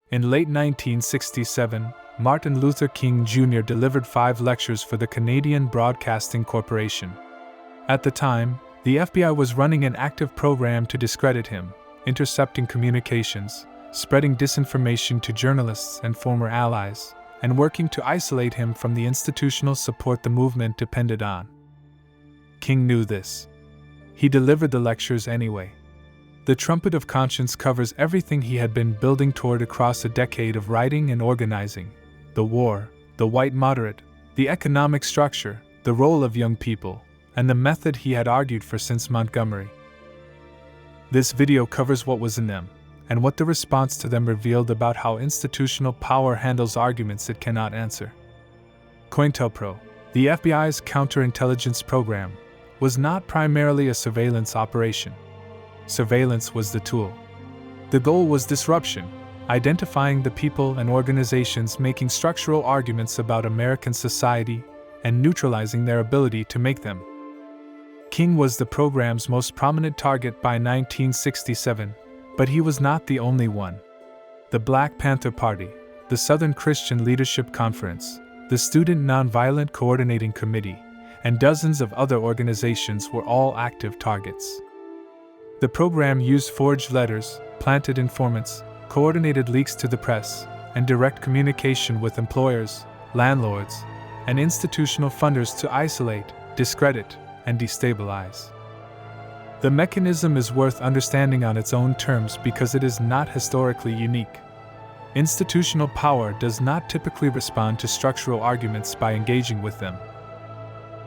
In late 1967, Martin Luther King Jr. delivered 5 lectures for the Canadian Broadcasting Corporation. At the time, the FBI was running an active program to discredit him, intercepting communications, spreading disinformation to journalists and former allies, and working to isolate him from the institutional support the movement depended on. King knew this. He delivered the lectures anyway. The trumpet of conscience covers everything he had been building toward across a decade of writing and organizing: the war, the white moderate, the economic structure, the role of young people, and the method he had argued for since Montgomery. This video covers what was in them, and what the response to them revealed about how institutional power handles arguments it cannot answer. COINTELPRO, the FBI's counterintelligence program, was not primarily a surveillance operation. Surveillance was the tool. The goal was disruption, identifying the people and organizations making structural arguments about American society and neutralizing their ability to make them. King was the program's most prominent target by 1967, but he was not the only one. The Black Panther Party, the Southern Christian Leadership Conference, the Student Nonviolent Coordinating Committee, and dozens of other organizations were all active targets. The program used forged letters, planted informants, coordinated leaks to the press, and direct communication with employers, landlords, and institutional funders to isolate, discredit, and destabilize. The mechanism is worth understanding on its own terms because it is not historically unique. Institutional power does not typically respond to structural arguments by engaging with them.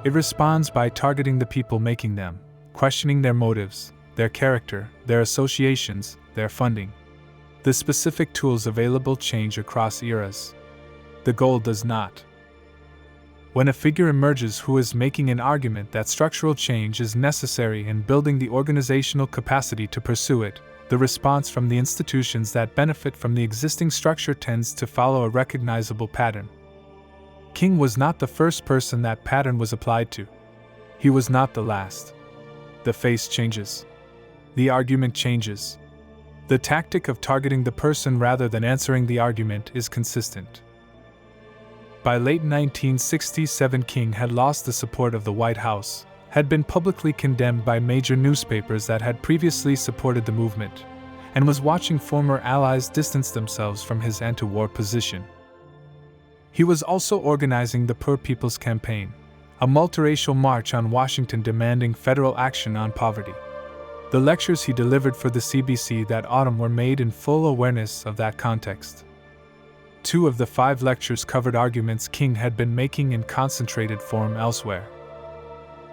It responds by targeting the people making them, questioning their motives, their character, their associations, their funding. The specific tools available change across eras. The goal does not. When a figure emerges who is making an argument that structural change is necessary and building the organizational capacity to pursue it, the response from the institutions that benefit from the existing structure tends to follow a recognizable pattern. King was not the first person that pattern was applied to. He was not the last. The face changes. The argument changes. The tactic of targeting the person rather than answering the argument is consistent. By late 1967, King had lost the support of the White House, had been publicly condemned by major newspapers that had previously supported the movement, and was watching former allies distance themselves from his anti-war position. He was also organizing the Poor People's Campaign, a multiracial march on Washington demanding federal action on poverty. The lectures he delivered for the CBC that autumn were made in full awareness of that context. 2 of the 5 lectures covered arguments King had been making in concentrated form elsewhere.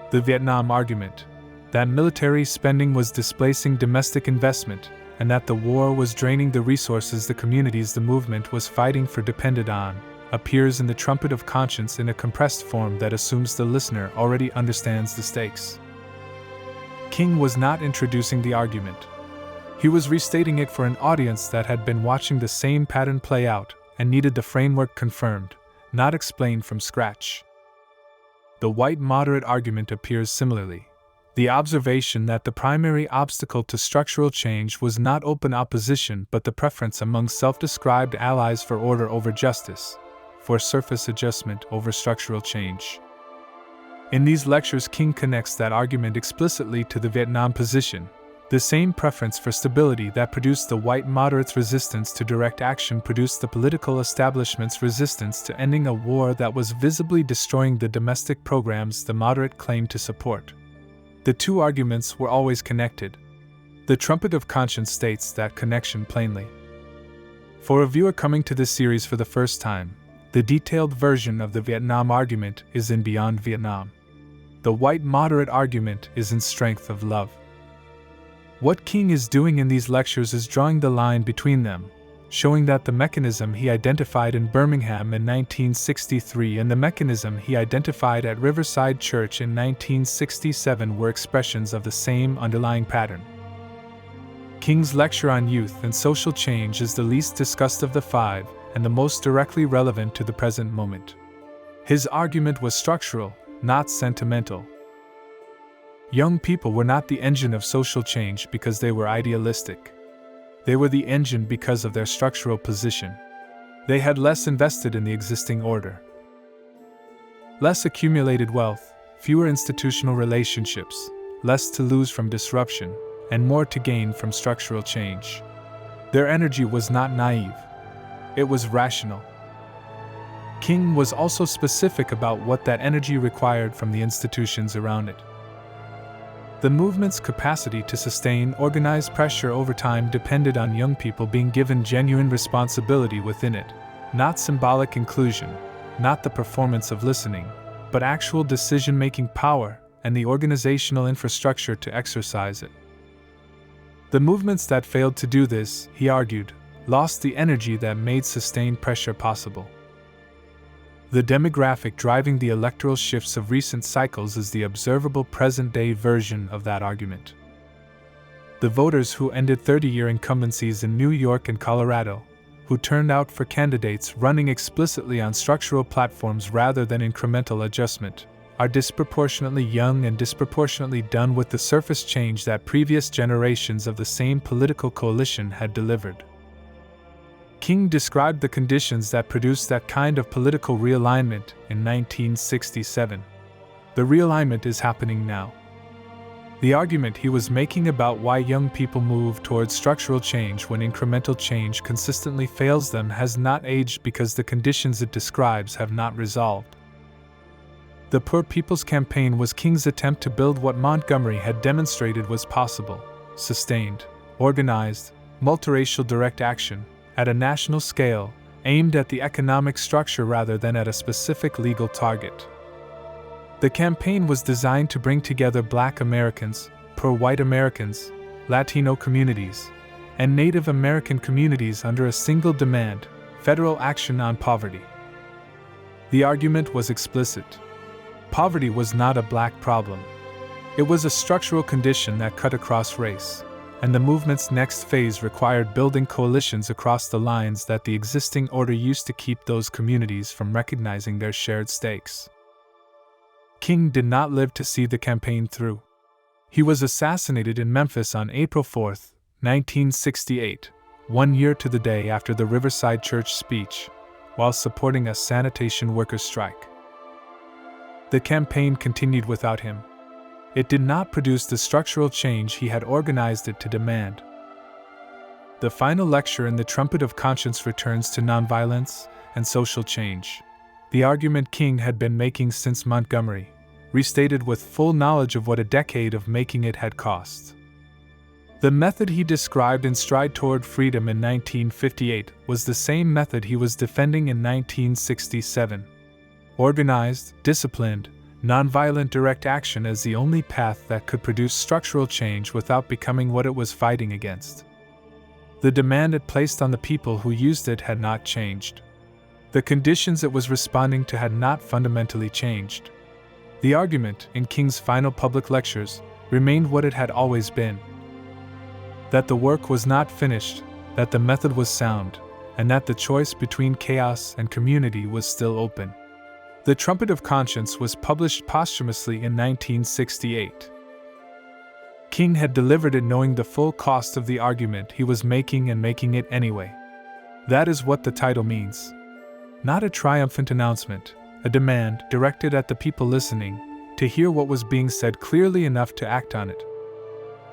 The Vietnam argument, that military spending was displacing domestic investment, and that the war was draining the resources the communities the movement was fighting for depended on, appears in the trumpet of conscience in a compressed form that assumes the listener already understands the stakes. King was not introducing the argument. He was restating it for an audience that had been watching the same pattern play out and needed the framework confirmed, not explained from scratch. The white moderate argument appears similarly. The observation that the primary obstacle to structural change was not open opposition but the preference among self-described allies for order over justice, for surface adjustment over structural change. In these lectures, King connects that argument explicitly to the Vietnam position. The same preference for stability that produced the white moderates' resistance to direct action produced the political establishment's resistance to ending a war that was visibly destroying the domestic programs the moderate claimed to support. The 2 arguments were always connected. The trumpet of conscience states that connection plainly. For a viewer coming to this series for the first time, the detailed version of the Vietnam argument is in Beyond Vietnam. The white moderate argument is in Strength of Love. What King is doing in these lectures is drawing the line between them, showing that the mechanism he identified in Birmingham in 1963 and the mechanism he identified at Riverside Church in 1967 were expressions of the same underlying pattern. King's lecture on youth and social change is the least discussed of the 5 and the most directly relevant to the present moment. His argument was structural, not sentimental. Young people were not the engine of social change because they were idealistic. They were the engine because of their structural position. They had less invested in the existing order. Less accumulated wealth, fewer institutional relationships, less to lose from disruption, and more to gain from structural change. Their energy was not naive. It was rational. King was also specific about what that energy required from the institutions around it. The movement's capacity to sustain organized pressure over time depended on young people being given genuine responsibility within it, not symbolic inclusion, not the performance of listening, but actual decision-making power and the organizational infrastructure to exercise it. The movements that failed to do this, he argued, lost the energy that made sustained pressure possible. The demographic driving the electoral shifts of recent cycles is the observable present-day version of that argument. The voters who ended 30-year incumbencies in New York and Colorado, who turned out for candidates running explicitly on structural platforms rather than incremental adjustment, are disproportionately young and disproportionately done with the surface change that previous generations of the same political coalition had delivered. King described the conditions that produced that kind of political realignment in 1967. The realignment is happening now. The argument he was making about why young people move towards structural change when incremental change consistently fails them has not aged because the conditions it describes have not resolved. The Poor People's Campaign was King's attempt to build what Montgomery had demonstrated was possible: sustained, organized, multiracial direct action, at a national scale, aimed at the economic structure rather than at a specific legal target. The campaign was designed to bring together Black Americans, pro-white Americans, Latino communities, and Native American communities under a single demand: federal action on poverty. The argument was explicit. Poverty was not a Black problem. It was a structural condition that cut across race, and the movement's next phase required building coalitions across the lines that the existing order used to keep those communities from recognizing their shared stakes. King did not live to see the campaign through. He was assassinated in Memphis on April 4, 1968, 1 year to the day after the Riverside Church speech, while supporting a sanitation workers' strike. The campaign continued without him. It did not produce the structural change he had organized it to demand. The final lecture in The Trumpet of Conscience returns to nonviolence and social change, the argument King had been making since Montgomery, restated with full knowledge of what a decade of making it had cost. The method he described in Stride Toward Freedom in 1958 was the same method he was defending in 1967. Organized, disciplined, nonviolent direct action as the only path that could produce structural change without becoming what it was fighting against. The demand it placed on the people who used it had not changed. The conditions it was responding to had not fundamentally changed. The argument, in King's final public lectures, remained what it had always been: that the work was not finished, that the method was sound, and that the choice between chaos and community was still open. The Trumpet of Conscience was published posthumously in 1968. King had delivered it knowing the full cost of the argument he was making and making it anyway. That is what the title means. Not a triumphant announcement, a demand directed at the people listening, to hear what was being said clearly enough to act on it.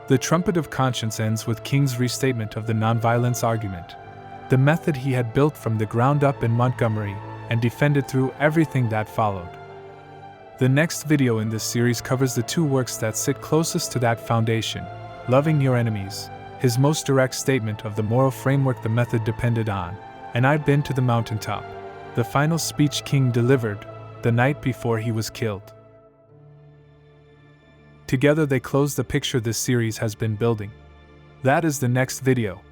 The Trumpet of Conscience ends with King's restatement of the nonviolence argument, the method he had built from the ground up in Montgomery and defended through everything that followed. The next video in this series covers the two works that sit closest to that foundation: Loving Your Enemies, his most direct statement of the moral framework the method depended on, and I've Been to the Mountaintop, the final speech King delivered the night before he was killed. Together they close the picture this series has been building. That is the next video.